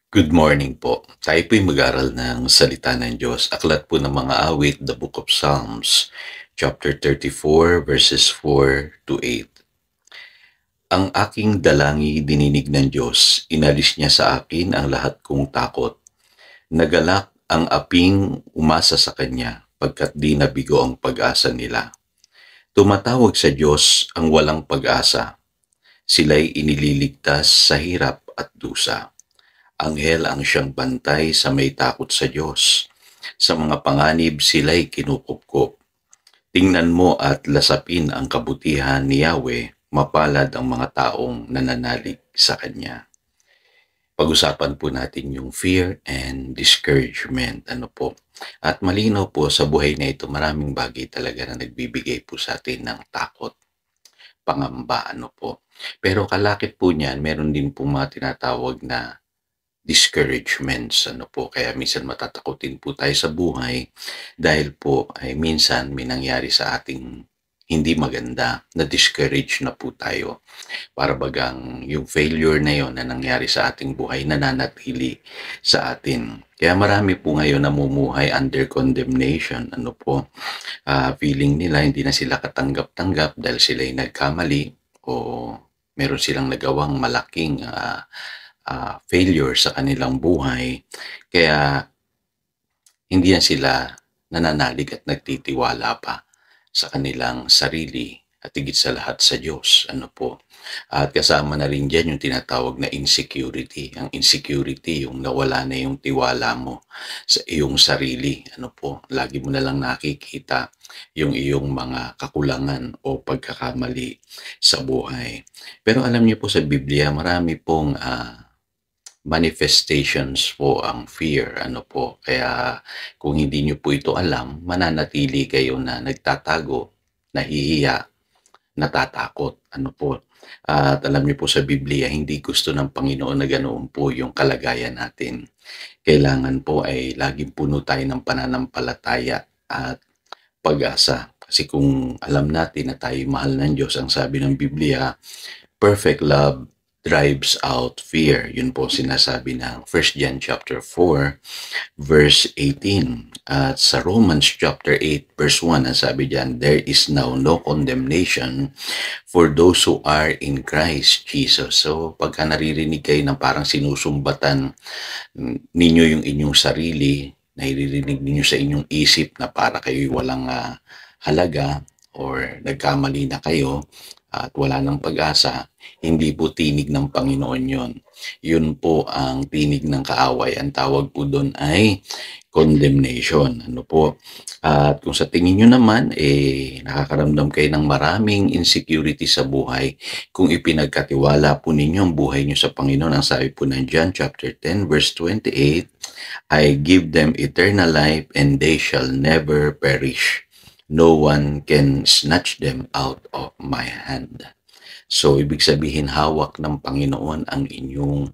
Good morning po. Tayo po'y mag-aral ng salita ng Diyos. Aklat po ng mga awit, the book of Psalms, chapter 34, verses 4 to 8. Ang aking dalangi dininig ng Diyos, inalis niya sa akin ang lahat kong takot. Nagalak ang aping umasa sa Kanya, pagkat di nabigo ang pag-asa nila. Tumatawag sa Diyos ang walang pag-asa. Sila'y inililigtas sa hirap at dusa. Anghel ang siyang bantay sa may takot sa Diyos. Sa mga panganib sila'y kinukupkop. Tingnan mo at lasapin ang kabutihan ni Yahweh, mapalad ang mga taong nananalig sa Kanya. Pag-usapan po natin yung fear and discouragement. At malinaw po sa buhay na ito, maraming bagay talaga na nagbibigay po sa atin ng takot, pangamba, Pero kalakip po niyan, meron din po mga tinatawag na discouragements, kaya minsan matatakotin po tayo sa buhay dahil po ay minsan may nangyari sa ating hindi maganda, na discourage na po tayo. Para bagang yung failure na yon na nangyari sa ating buhay nananatili sa atin. Kaya marami po ngayon namumuhay under condemnation, feeling nila hindi na sila katanggap-tanggap dahil sila ay nagkamali o meron silang nagawang malaking failure sa kanilang buhay, kaya hindi na sila nananalig at nagtitiwala pa sa kanilang sarili at higit sa lahat sa Diyos. At kasama na rin dyan yung tinatawag na insecurity. Ang insecurity, yung nawala na yung tiwala mo sa iyong sarili. Lagi mo na lang nakikita yung iyong mga kakulangan o pagkakamali sa buhay. Pero alam niyo po sa Biblia, marami pong manifestations po ang fear. Kaya kung hindi nyo po ito alam, mananatili kayo na nagtatago, nahihiya, natatakot. At alam niyo po sa Biblia, hindi gusto ng Panginoon na ganoon po yung kalagayan natin. Kailangan po ay laging puno tayo ng pananampalataya at pag-asa. Kasi kung alam natin na tayo mahal ng Diyos, ang sabi ng Biblia, perfect love drives out fear. Yun po sinasabi ng 1 John chapter 4 verse 18. At sa Romans chapter 8 verse 1, ang sabi diyan, there is now no condemnation for those who are in Christ Jesus. So pagka naririnig kayo na parang sinusumbatan ninyo yung inyong sarili, naririnig ninyo sa inyong isip na para kayo walang halaga or nagkamali na kayo at wala ng pag-asa, hindi po tinig ng Panginoon yon. Yun po ang tinig ng kaaway. Ang tawag po doon ay condemnation. At kung sa tingin nyo naman, nakakaramdam kayo ng maraming insecurity sa buhay, kung ipinagkatiwala po ninyo ang buhay nyo sa Panginoon, ang sabi po ng John chapter 10 verse 28, I give them eternal life and they shall never perish. No one can snatch them out of my hand. So, ibig sabihin, hawak ng Panginoon ang inyong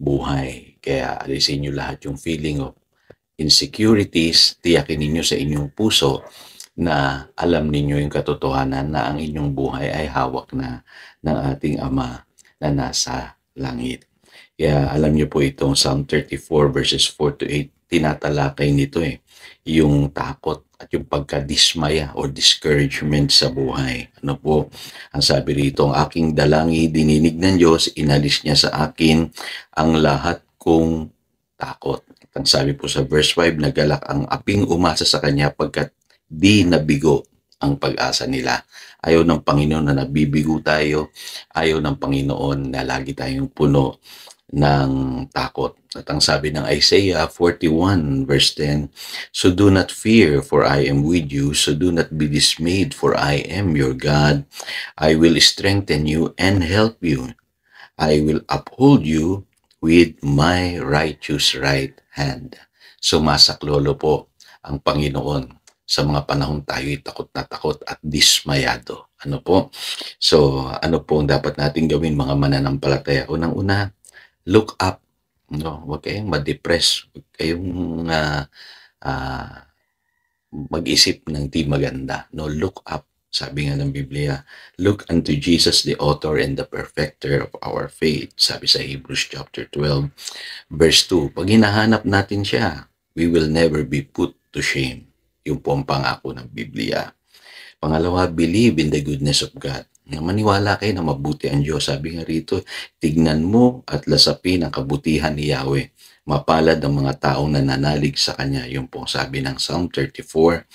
buhay. Kaya alisin nyo lahat yung feeling of insecurities, tiyakin ninyo sa inyong puso na alam ninyo yung katotohanan na ang inyong buhay ay hawak na ng ating Ama na nasa langit. Kaya alam niyo po itong Psalm 34 verses 4 to 8, tinatalakay nito yung takot at yung pagkadismaya o discouragement sa buhay. Ang sabi rito, ang aking dalangi dininig ng Diyos, inalis niya sa akin ang lahat kong takot. At ang sabi po sa verse 5, nagalak ang aping umasa sa Kanya pagkat di nabigo ang pag-asa nila. Ayaw ng Panginoon na nabibigo tayo. Ayaw ng Panginoon na lagi tayong puno ng takot. At ang sabi ng Isaiah 41 verse 10, so do not fear, for I am with you. So do not be dismayed, for I am your God. I will strengthen you and help you. I will uphold you with my righteous right hand. So masaklolo po ang Panginoon sa mga panahon tayo'y takot na takot at dismayado. So, ano po ang dapat natin gawin mga mananampalataya? Unang-una, look up. Huwag kayong ma-depress. Huwag kayong mag-isip ng di maganda. Look up. Sabi nga ng Biblia, look unto Jesus, the author and the perfecter of our faith. Sabi sa Hebrews chapter 12, verse 2, pag hinahanap natin siya, we will never be put to shame. Yung po ang pangako ng Biblia. Pangalawa, believe in the goodness of God. Maniwala kayo na mabuti ang Diyos. Sabi nga rito, tignan mo at lasapin ang kabutihan ni Yahweh. Mapalad ang mga taong nananalig sa Kanya. Yung po sabi ng Psalm 34,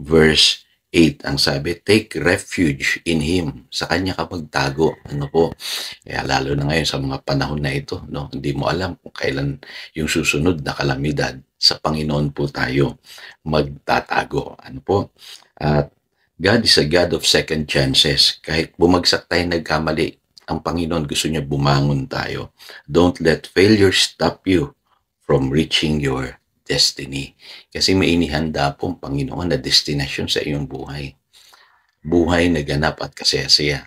verse 8. Ang sabi, take refuge in Him. Sa Kanya ka magtago. Ano po? Kaya lalo na ngayon sa mga panahon na ito, no? Hindi mo alam kung kailan yung susunod na kalamidad. Sa Panginoon po tayo magtatago. Ano po? At God is a God of second chances. Kahit bumagsak tayo nagkamali, ang Panginoon gusto niya bumangon tayo. Don't let failure stop you from reaching your destiny. Kasi may inihanda po ang Panginoon na destinasyon sa iyong buhay. Buhay na ganap at kasaya-saya.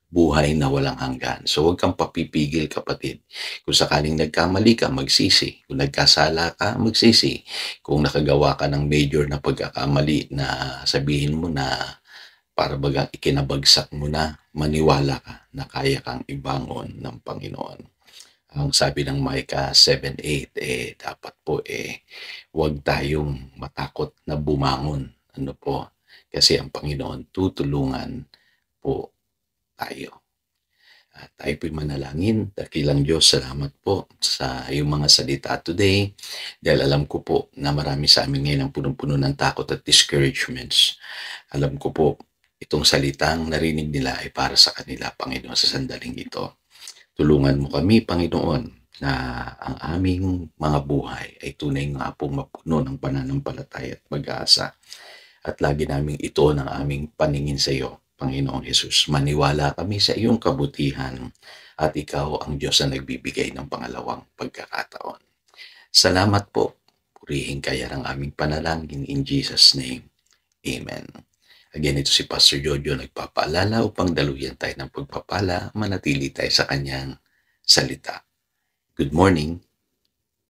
Buhay na walang hanggan. So huwag kang papipigil, kapatid. Kung sakaling nagkamali ka, magsisi. Kung nagkasala ka, magsisi. Kung nakagawa ka ng major na pagkakamali na sabihin mo na para baga ikinabagsak mo na, maniwala ka na kaya kang ibangon ng Panginoon. Ang sabi ng Micah 7:8, dapat po huwag tayong matakot na bumangon. Ano po? Kasi ang Panginoon tutulungan po tayo. At tayo po'y manalangin. Dakilang Diyos, salamat po sa iyong mga salita today. Dahil alam ko po na marami sa amin ngayon ang punong-puno ng takot at discouragements. Alam ko po, itong salitang narinig nila ay para sa kanila, Panginoon, sa sandaling ito. Tulungan mo kami, Panginoon, na ang aming mga buhay ay tunay nga pong mapuno ng pananampalataya at pag-asa. At lagi naming ito ng aming paningin sa iyo, Panginoong Hesus. Maniwala kami sa iyong kabutihan at ikaw ang Diyos na nagbibigay ng pangalawang pagkakataon. Salamat po. Purihin kaya ang aming panalangin in Jesus' name. Amen. Again, ito si Pastor Jojo nagpapaalala upang daluyan tayo ng pagpapala, manatili tayo sa kanyang salita. Good morning.